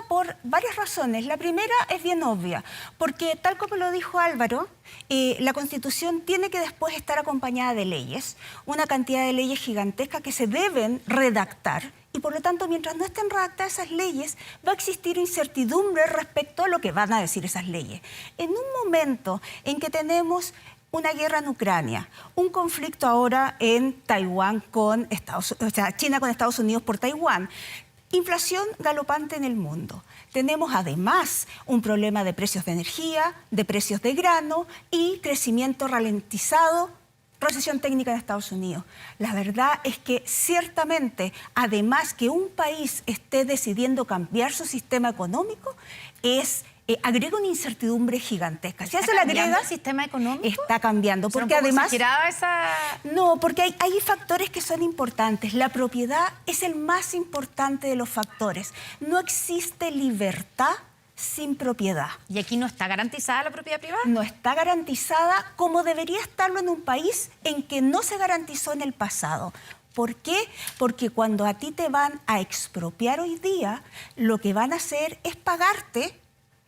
por varias razones. La primera es bien obvia, porque tal como lo dijo Álvaro, la Constitución tiene que después estar acompañada de leyes, una cantidad de leyes gigantescas que se deben redactar y por lo tanto mientras no estén redactadas esas leyes va a existir incertidumbre respecto a lo que van a decir esas leyes. En un momento en que tenemos una guerra en Ucrania, un conflicto ahora en Taiwán con China con Estados Unidos por Taiwán, inflación galopante en el mundo. Tenemos además un problema de precios de energía, de precios de grano y crecimiento ralentizado, recesión técnica en Estados Unidos. La verdad es que ciertamente, además que un país esté decidiendo cambiar su sistema económico, agrega una incertidumbre gigantesca. Si ¿Está cambiando el sistema económico? Está cambiando. Porque además, no, porque hay factores que son importantes. La propiedad es el más importante de los factores. No existe libertad sin propiedad. ¿Y aquí no está garantizada la propiedad privada? No está garantizada como debería estarlo en un país en que no se garantizó en el pasado. ¿Por qué? Porque cuando a ti te van a expropiar hoy día, lo que van a hacer es pagarte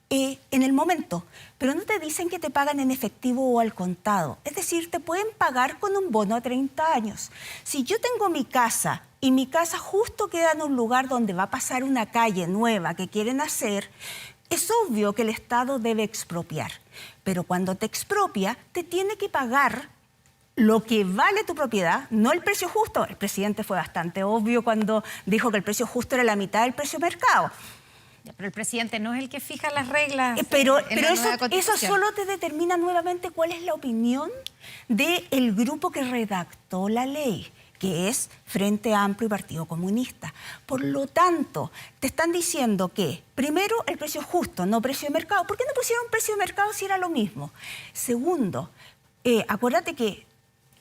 en el momento, pero no te dicen que te pagan en efectivo o al contado. Es decir, te pueden pagar con un bono a 30 años. Si yo tengo mi casa y mi casa justo queda en un lugar donde va a pasar una calle nueva que quieren hacer, Es obvio que el Estado debe expropiar, pero cuando te expropia, te tiene que pagar lo que vale tu propiedad, no el precio justo. El presidente fue bastante obvio cuando dijo que el precio justo era la mitad del precio mercado. Pero el presidente no es el que fija las reglas. Pero en la nueva eso Constitución. solo te determina nuevamente cuál es la opinión del grupo que redactó la ley, que es Frente Amplio y Partido Comunista. Por lo tanto, te están diciendo que, primero, el precio justo, no precio de mercado. ¿Por qué no pusieron precio de mercado si era lo mismo? Segundo, acuérdate que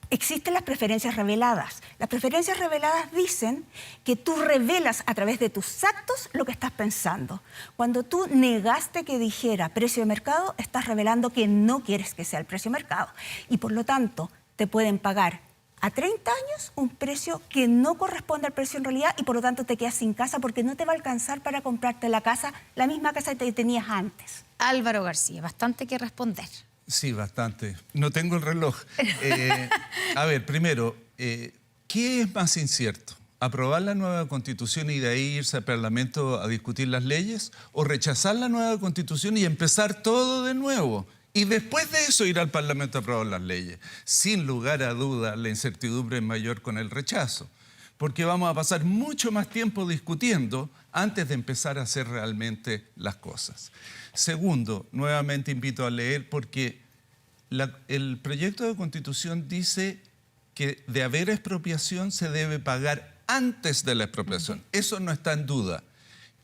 existen las preferencias reveladas. Las preferencias reveladas dicen que tú revelas a través de tus actos lo que estás pensando. Cuando tú negaste que dijera precio de mercado, estás revelando que no quieres que sea el precio de mercado. Y por lo tanto, te pueden pagar a 30 años un precio que no corresponde al precio en realidad y por lo tanto te quedas sin casa porque no te va a alcanzar para comprarte la casa, la misma casa que tenías antes. Álvaro García, bastante que responder. Sí, bastante. No tengo el reloj. A ver, primero, ¿qué es más incierto? ¿Aprobar la nueva Constitución y de ahí irse al Parlamento a discutir las leyes? ¿O rechazar la nueva Constitución y empezar todo de nuevo? Y después de eso ir al Parlamento a aprobar las leyes. Sin lugar a duda, la incertidumbre es mayor con el rechazo. Porque vamos a pasar mucho más tiempo discutiendo antes de empezar a hacer realmente las cosas. Segundo, nuevamente invito a leer porque el proyecto de Constitución dice que de haber expropiación se debe pagar antes de la expropiación. Eso no está en duda.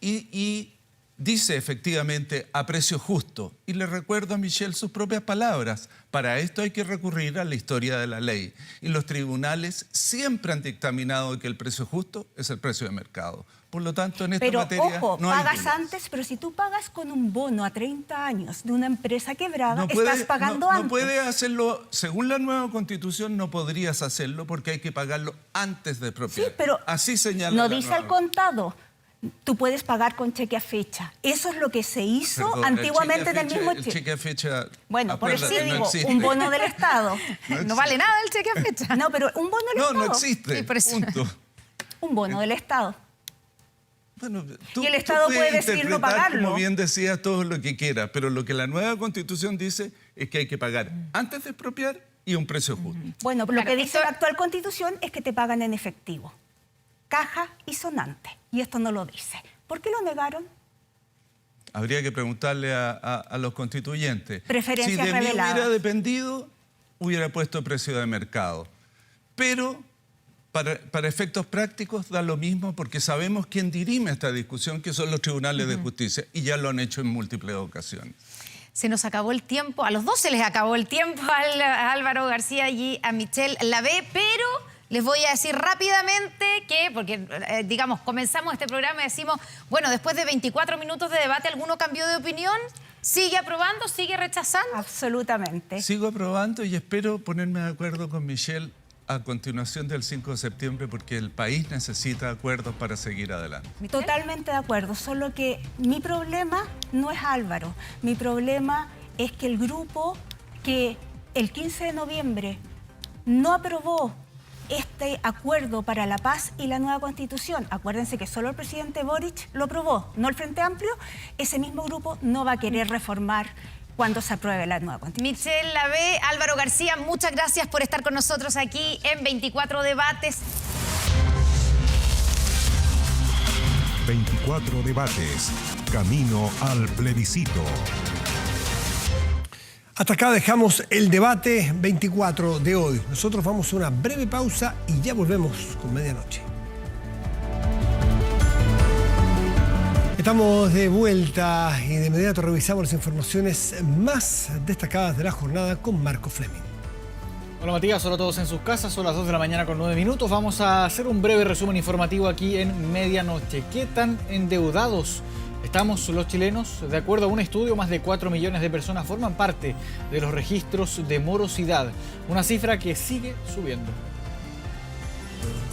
Y dice efectivamente a precio justo. Y le recuerdo a Michelle sus propias palabras. Para esto hay que recurrir a la historia de la ley. Y los tribunales siempre han dictaminado que el precio justo es el precio de mercado. Por lo tanto, en esta materia ojo, no hay pagas dudas. antes, pero si tú pagas con un bono a 30 años de una empresa quebrada, estás pagando antes. No puede hacerlo, según la nueva Constitución, no podrías hacerlo porque hay que pagarlo antes de expropiar. Sí, pero así señala no la dice nueva al contado. Tú puedes pagar con cheque a fecha. Eso es lo que se hizo Perdón, antiguamente en el mismo el cheque a fecha. Bueno, por eso acuérdate, te no digo, existe. un bono del Estado. No vale nada el cheque a fecha. No, pero un bono del Estado. No existe. Sí, por eso. Punto. Un bono del Estado. Bueno, Y el Estado puedes puede decidir no interpretar, pagarlo. como bien decías, todo lo que quiera, pero lo que la nueva Constitución dice es que hay que pagar antes de expropiar y un precio justo. Bueno, Claro, lo que dice esto- la actual Constitución es que te pagan en efectivo. Caja y sonante. Y esto no lo dice. ¿Por qué lo negaron? Habría que preguntarle a los constituyentes. Preferencias si de mí reveladas. hubiera dependido, hubiera puesto precio de mercado. Pero para efectos prácticos da lo mismo porque sabemos quién dirime esta discusión, que son los tribunales de justicia, y ya lo han hecho en múltiples ocasiones. Se nos acabó el tiempo, a los dos se les acabó el tiempo, a Álvaro García y a Michelle Lavé, pero les voy a decir rápidamente que, porque digamos, comenzamos este programa y decimos, bueno, después de 24 minutos de debate, ¿alguno cambió de opinión? ¿Sigue aprobando? ¿Sigue rechazando? Absolutamente. Sigo aprobando y espero ponerme de acuerdo con Michelle a continuación del 5 de septiembre porque el país necesita acuerdos para seguir adelante. Totalmente de acuerdo, solo que mi problema no es Álvaro. Mi problema es que el grupo que el 15 de noviembre no aprobó este acuerdo para la paz y la nueva Constitución, acuérdense que solo el presidente Boric lo aprobó, no el Frente Amplio, ese mismo grupo no va a querer reformar cuando se apruebe la nueva Constitución. Michelle Lavé, Álvaro García, muchas gracias por estar con nosotros aquí en 24 Debates. 24 debates. Camino al plebiscito. Hasta acá dejamos el debate 24 de hoy. Nosotros vamos a una breve pausa y ya volvemos con Medianoche. Estamos de vuelta y de inmediato revisamos las informaciones más destacadas de la jornada con Marco Fleming. Hola Matías, hola a todos en sus casas, son las 2 de la mañana con 9 minutos. Vamos a hacer un breve resumen informativo aquí en Medianoche. ¿Qué tan endeudados estamos los chilenos? De acuerdo a un estudio, más de 4 millones de personas forman parte de los registros de morosidad, una cifra que sigue subiendo.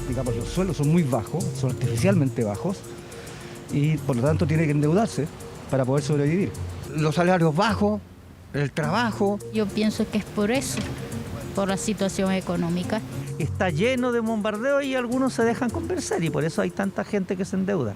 Digamos, los sueldos son muy bajos, son artificialmente bajos y por lo tanto tiene que endeudarse para poder sobrevivir. Los salarios bajos, el trabajo. Yo pienso que es por eso, por la situación económica. Está lleno de bombardeos y algunos se dejan convencer y por eso hay tanta gente que se endeuda.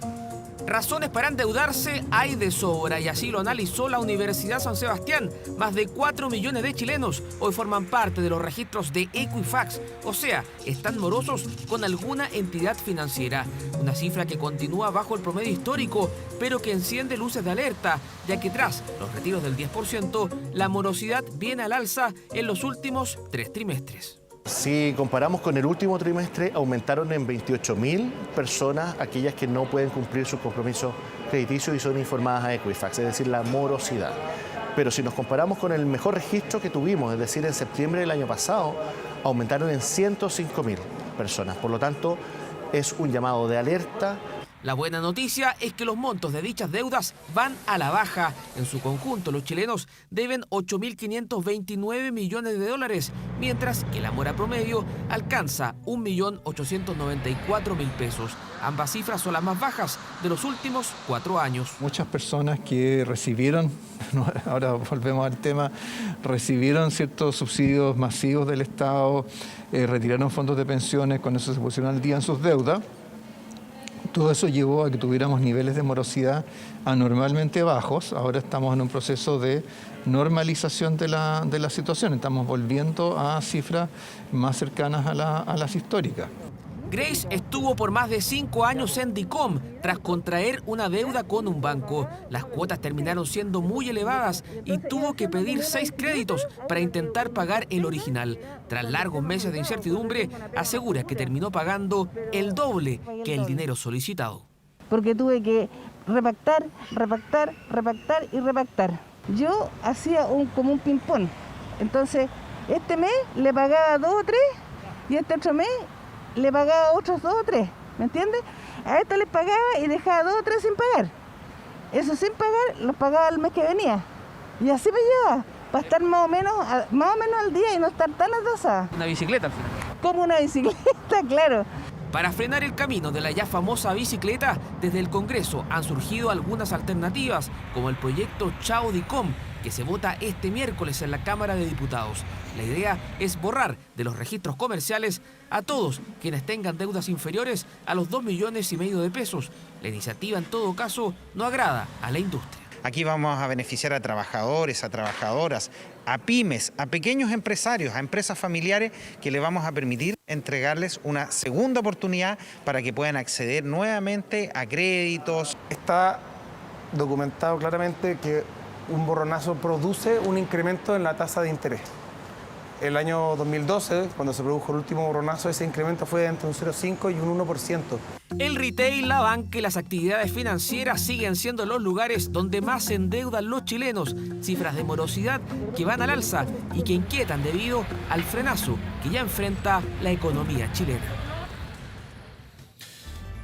Razones para endeudarse hay de sobra y así lo analizó la Universidad San Sebastián. Más de 4 millones de chilenos hoy forman parte de los registros de Equifax, o sea, están morosos con alguna entidad financiera. Una cifra que continúa bajo el promedio histórico, pero que enciende luces de alerta, ya que tras los retiros del 10%, la morosidad viene al alza en los últimos 3 trimestres. Si comparamos con el último trimestre, aumentaron en 28.000 personas aquellas que no pueden cumplir sus compromisos crediticios y son informadas a Equifax, es decir, la morosidad. Pero si nos comparamos con el mejor registro que tuvimos, es decir, en septiembre del año pasado, aumentaron en 105.000 personas. Por lo tanto, es un llamado de alerta. La buena noticia es que los montos de dichas deudas van a la baja. En su conjunto, los chilenos deben 8.529 millones de dólares, mientras que la mora promedio alcanza 1.894.000 pesos. Ambas cifras son las más bajas de los últimos 4 años. Muchas personas que recibieron, ahora volvemos al tema, recibieron ciertos subsidios masivos del Estado, retiraron fondos de pensiones, con eso se pusieron al día en sus deudas. Todo eso llevó a que tuviéramos niveles de morosidad anormalmente bajos. Ahora estamos en un proceso de normalización de la situación. Estamos volviendo a cifras más cercanas a las históricas. Grace estuvo por más de 5 años en DICOM tras contraer una deuda con un banco. Las cuotas terminaron siendo muy elevadas y tuvo que pedir 6 créditos para intentar pagar el original. Tras largos meses de incertidumbre, asegura que terminó pagando el doble que el dinero solicitado. Porque tuve que repactar y repactar. Yo hacía como un ping-pong. Entonces, este mes le pagaba 2 o 3 y este otro mes le pagaba otros 2 o 3, ¿me entiendes? A esto les pagaba y dejaba 2 o 3 sin pagar. Eso sin pagar, los pagaba el mes que venía. Y así me llevaba, para estar más o menos al día y no estar tan atrasada. Una bicicleta al final. Como una bicicleta, claro. Para frenar el camino de la ya famosa bicicleta, desde el Congreso han surgido algunas alternativas, como el proyecto Chao DICOM, que se vota este miércoles en la Cámara de Diputados. La idea es borrar de los registros comerciales a todos quienes tengan deudas inferiores a los 2,5 millones de pesos. La iniciativa, en todo caso, no agrada a la industria. Aquí vamos a beneficiar a trabajadores, a trabajadoras, a pymes, a pequeños empresarios, a empresas familiares, que le vamos a permitir entregarles una segunda oportunidad para que puedan acceder nuevamente a créditos. Está documentado claramente que un borronazo produce un incremento en la tasa de interés. El año 2012, cuando se produjo el último borronazo, ese incremento fue entre un 0,5 y un 1%. El retail, la banca y las actividades financieras siguen siendo los lugares donde más se endeudan los chilenos. Cifras de morosidad que van al alza y que inquietan debido al frenazo que ya enfrenta la economía chilena.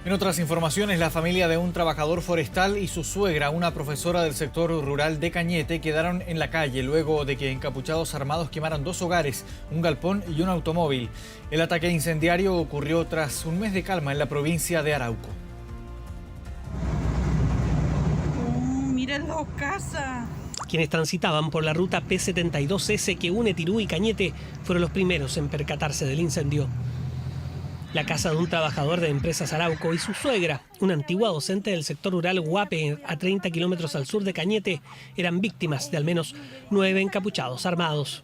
En otras informaciones, la familia de un trabajador forestal y su suegra, una profesora del sector rural de Cañete, quedaron en la calle luego de que encapuchados armados quemaran 2 hogares, un galpón y un automóvil. El ataque incendiario ocurrió tras un mes de calma en la provincia de Arauco. ¡Miren 2 casas! Quienes transitaban por la ruta P72S que une Tirú y Cañete fueron los primeros en percatarse del incendio. La casa de un trabajador de Empresas Arauco y su suegra, una antigua docente del sector rural Huape, a 30 kilómetros al sur de Cañete, eran víctimas de al menos 9 encapuchados armados.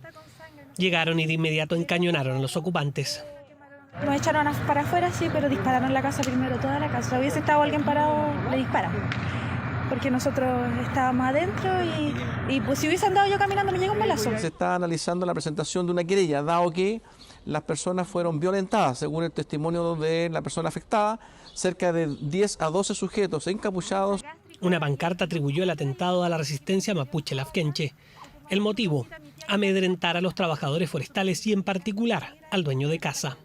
Llegaron y de inmediato encañonaron a los ocupantes. Nos echaron para afuera, sí, pero dispararon la casa primero, toda la casa. Hubiese estado alguien parado, le disparan. Porque nosotros estábamos adentro y pues si hubiese andado yo caminando me llega un balazo. Se está analizando la presentación de una querella, dado que las personas fueron violentadas, según el testimonio de la persona afectada, cerca de 10 a 12 sujetos encapuchados. Una pancarta atribuyó el atentado a la resistencia mapuche lafkenche. El motivo, amedrentar a los trabajadores forestales y en particular al dueño de casa.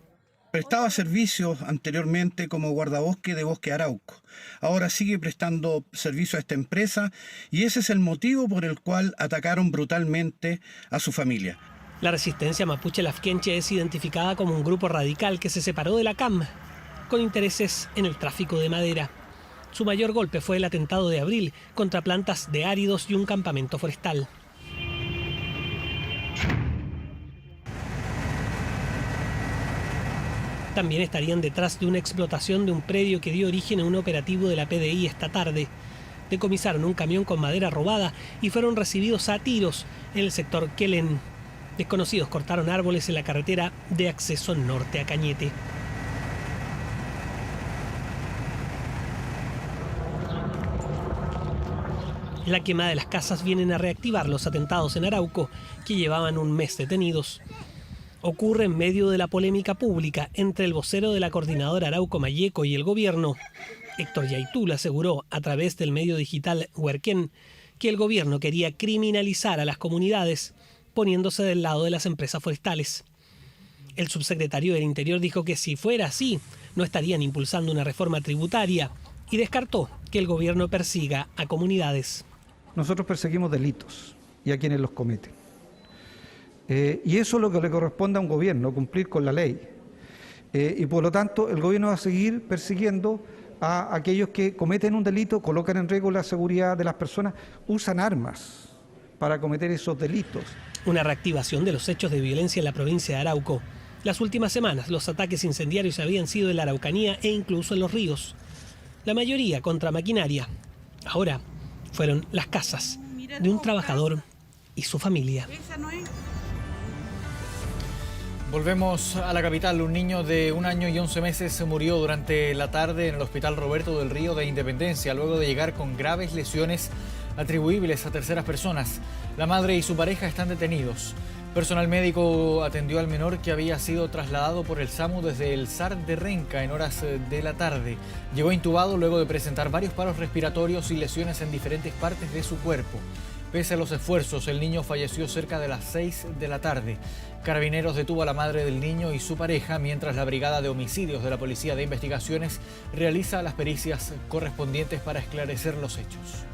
Prestaba servicios anteriormente como guardabosque de Bosque Arauco. Ahora sigue prestando servicio a esta empresa y ese es el motivo por el cual atacaron brutalmente a su familia. La resistencia mapuche lafkenche es identificada como un grupo radical que se separó de la CAM con intereses en el tráfico de madera. Su mayor golpe fue el atentado de abril contra plantas de áridos y un campamento forestal. También estarían detrás de una explotación de un predio que dio origen a un operativo de la PDI esta tarde. Decomisaron un camión con madera robada y fueron recibidos a tiros en el sector Quelen. Desconocidos cortaron árboles en la carretera de acceso norte a Cañete. La quema de las casas vienen a reactivar los atentados en Arauco, que llevaban un mes detenidos. Ocurre en medio de la polémica pública entre el vocero de la coordinadora Arauco Mayeco y el gobierno. Héctor Yaitul aseguró a través del medio digital Huerquén que el gobierno quería criminalizar a las comunidades, poniéndose del lado de las empresas forestales. El subsecretario del Interior dijo que si fuera así, no estarían impulsando una reforma tributaria y descartó que el gobierno persiga a comunidades. Nosotros perseguimos delitos y a quienes los cometen. Y eso es lo que le corresponde a un gobierno, cumplir con la ley. Y por lo tanto, el gobierno va a seguir persiguiendo a aquellos que cometen un delito, colocan en riesgo la seguridad de las personas, usan armas para cometer esos delitos. Una reactivación de los hechos de violencia en la provincia de Arauco. Las últimas semanas, los ataques incendiarios habían sido en la Araucanía e incluso en los ríos. La mayoría contra maquinaria. Ahora fueron las casas de un trabajador y su familia. Volvemos a la capital. Un niño de 1 año y 11 meses se murió durante la tarde en el Hospital Roberto del Río de Independencia, luego de llegar con graves lesiones atribuibles a terceras personas. La madre y su pareja están detenidos. Personal médico atendió al menor, que había sido trasladado por el SAMU desde el SAR de Renca en horas de la tarde. Llegó intubado luego de presentar varios paros respiratorios y lesiones en diferentes partes de su cuerpo. Pese a los esfuerzos, el niño falleció cerca de las 6 de la tarde. Carabineros detuvo a la madre del niño y su pareja, mientras la Brigada de Homicidios de la Policía de Investigaciones realiza las pericias correspondientes para esclarecer los hechos.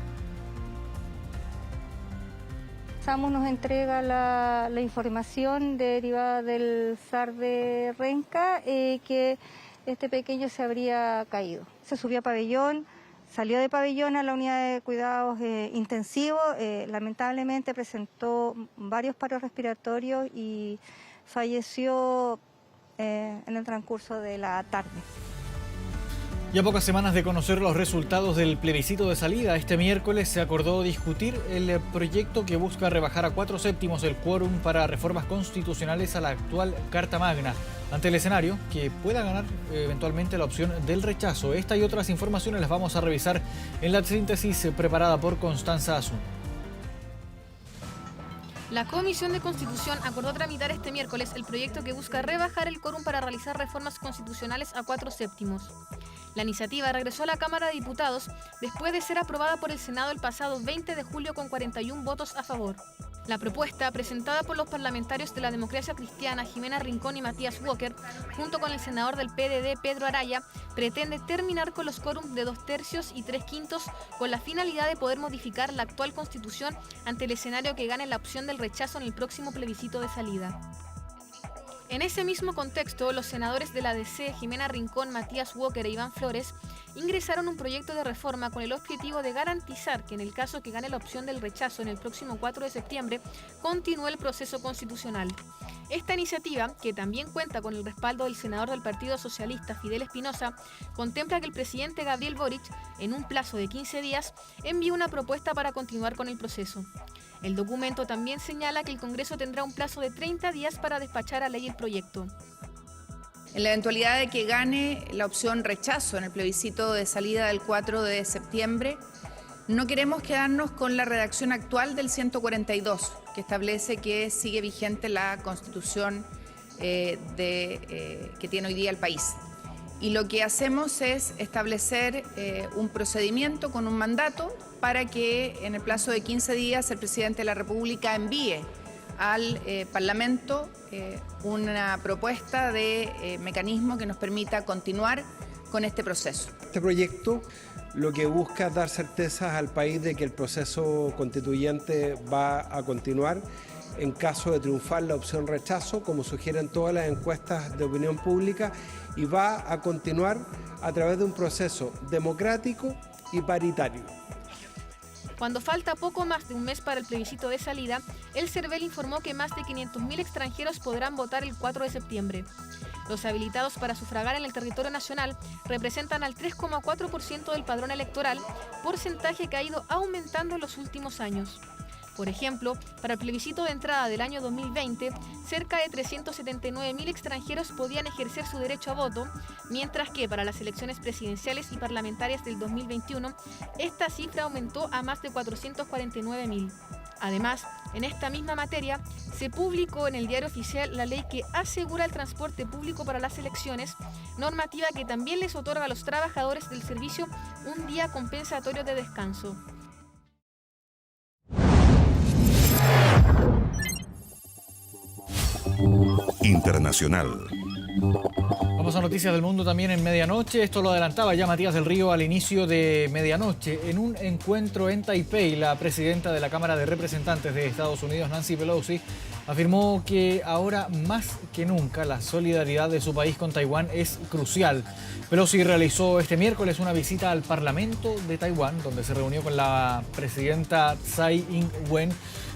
SAMU nos entrega la información derivada del SAR de Renca, que este pequeño se habría caído. Se subió a pabellón, salió de pabellón a la unidad de cuidados intensivos, lamentablemente presentó varios paros respiratorios y falleció en el transcurso de la tarde. Y a pocas semanas de conocer los resultados del plebiscito de salida, este miércoles se acordó discutir el proyecto que busca rebajar a 4/7 el quórum para reformas constitucionales a la actual Carta Magna, ante el escenario que pueda ganar eventualmente la opción del rechazo. Esta y otras informaciones las vamos a revisar en la síntesis preparada por Constanza Azun. La Comisión de Constitución acordó tramitar este miércoles el proyecto que busca rebajar el quórum para realizar reformas constitucionales a 4/7. La iniciativa regresó a la Cámara de Diputados después de ser aprobada por el Senado el pasado 20 de julio con 41 votos a favor. La propuesta, presentada por los parlamentarios de la Democracia Cristiana Jimena Rincón y Matías Walker, junto con el senador del PDD Pedro Araya, pretende terminar con los quórums de 2/3 y 3/5 con la finalidad de poder modificar la actual Constitución ante el escenario que gane la opción del rechazo en el próximo plebiscito de salida. En ese mismo contexto, los senadores de la DC, Jimena Rincón, Matías Walker e Iván Flores, ingresaron un proyecto de reforma con el objetivo de garantizar que en el caso que gane la opción del rechazo en el próximo 4 de septiembre, continúe el proceso constitucional. Esta iniciativa, que también cuenta con el respaldo del senador del Partido Socialista, Fidel Espinosa, contempla que el presidente Gabriel Boric, en un plazo de 15 días, envíe una propuesta para continuar con el proceso. El documento también señala que el Congreso tendrá un plazo de 30 días para despachar a ley el proyecto. En la eventualidad de que gane la opción rechazo en el plebiscito de salida del 4 de septiembre, no queremos quedarnos con la redacción actual del 142, que establece que sigue vigente la Constitución que tiene hoy día el país. Y lo que hacemos es establecer un procedimiento con un mandato para que en el plazo de 15 días el presidente de la República envíe al Parlamento una propuesta de mecanismo que nos permita continuar con este proceso. Este proyecto lo que busca es dar certezas al país de que el proceso constituyente va a continuar en caso de triunfar la opción rechazo, como sugieren todas las encuestas de opinión pública, y va a continuar a través de un proceso democrático y paritario. Cuando falta poco más de un mes para el plebiscito de salida, el CERVEL informó que más de 500.000 extranjeros podrán votar el 4 de septiembre. Los habilitados para sufragar en el territorio nacional representan al 3,4% del padrón electoral, porcentaje que ha ido aumentando en los últimos años. Por ejemplo, para el plebiscito de entrada del año 2020, cerca de 379.000 extranjeros podían ejercer su derecho a voto, mientras que para las elecciones presidenciales y parlamentarias del 2021, esta cifra aumentó a más de 449.000. Además, en esta misma materia, se publicó en el Diario Oficial la ley que asegura el transporte público para las elecciones, normativa que también les otorga a los trabajadores del servicio un día compensatorio de descanso. Internacional. Vamos a noticias del mundo también en medianoche. Esto lo adelantaba ya Matías del Río al inicio de medianoche. En un encuentro en Taipei, la presidenta de la Cámara de Representantes de Estados Unidos, Nancy Pelosi, afirmó que ahora más que nunca la solidaridad de su país con Taiwán es crucial. Pelosi realizó este miércoles una visita al Parlamento de Taiwán, donde se reunió con la presidenta Tsai Ing-wen,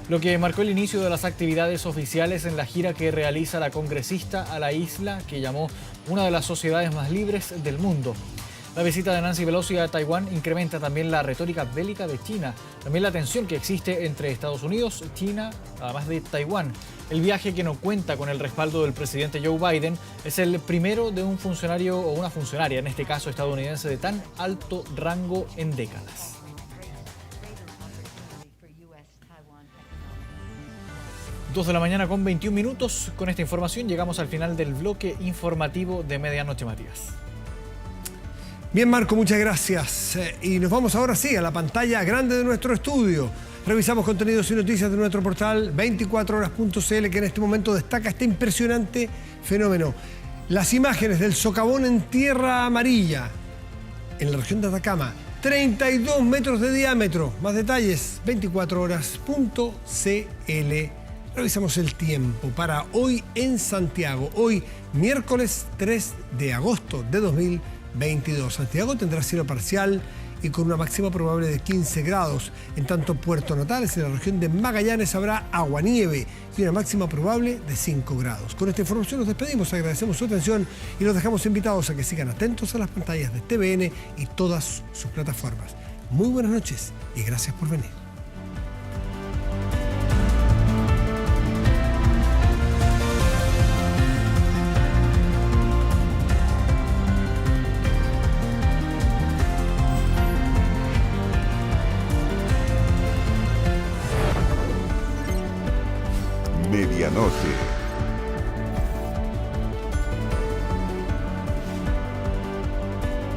lo que marcó el inicio de las actividades oficiales en la gira que realiza la congresista a la isla, que llamó una de las sociedades más libres del mundo. La visita de Nancy Pelosi a Taiwán incrementa también la retórica bélica de China, también la tensión que existe entre Estados Unidos, China, además de Taiwán. El viaje, que no cuenta con el respaldo del presidente Joe Biden, es el primero de un funcionario o una funcionaria, en este caso estadounidense, de tan alto rango en décadas. 2 de la mañana con 21 minutos. Con esta información llegamos al final del bloque informativo de Medianoche, Matías. Bien, Marco, muchas gracias. Y nos vamos ahora sí a la pantalla grande de nuestro estudio. Revisamos contenidos y noticias de nuestro portal 24horas.cl, que en este momento destaca este impresionante fenómeno. Las imágenes del socavón en tierra amarilla, en la región de Atacama. 32 metros de diámetro. Más detalles, 24horas.cl. Revisamos el tiempo para hoy en Santiago. Hoy, miércoles 3 de agosto de 2022. Santiago tendrá cielo parcial y con una máxima probable de 15 grados. En tanto, Puerto Natales, en la región de Magallanes, habrá aguanieve y una máxima probable de 5 grados. Con esta información nos despedimos, agradecemos su atención y los dejamos invitados a que sigan atentos a las pantallas de TVN y todas sus plataformas. Muy buenas noches y gracias por venir. Medianoche.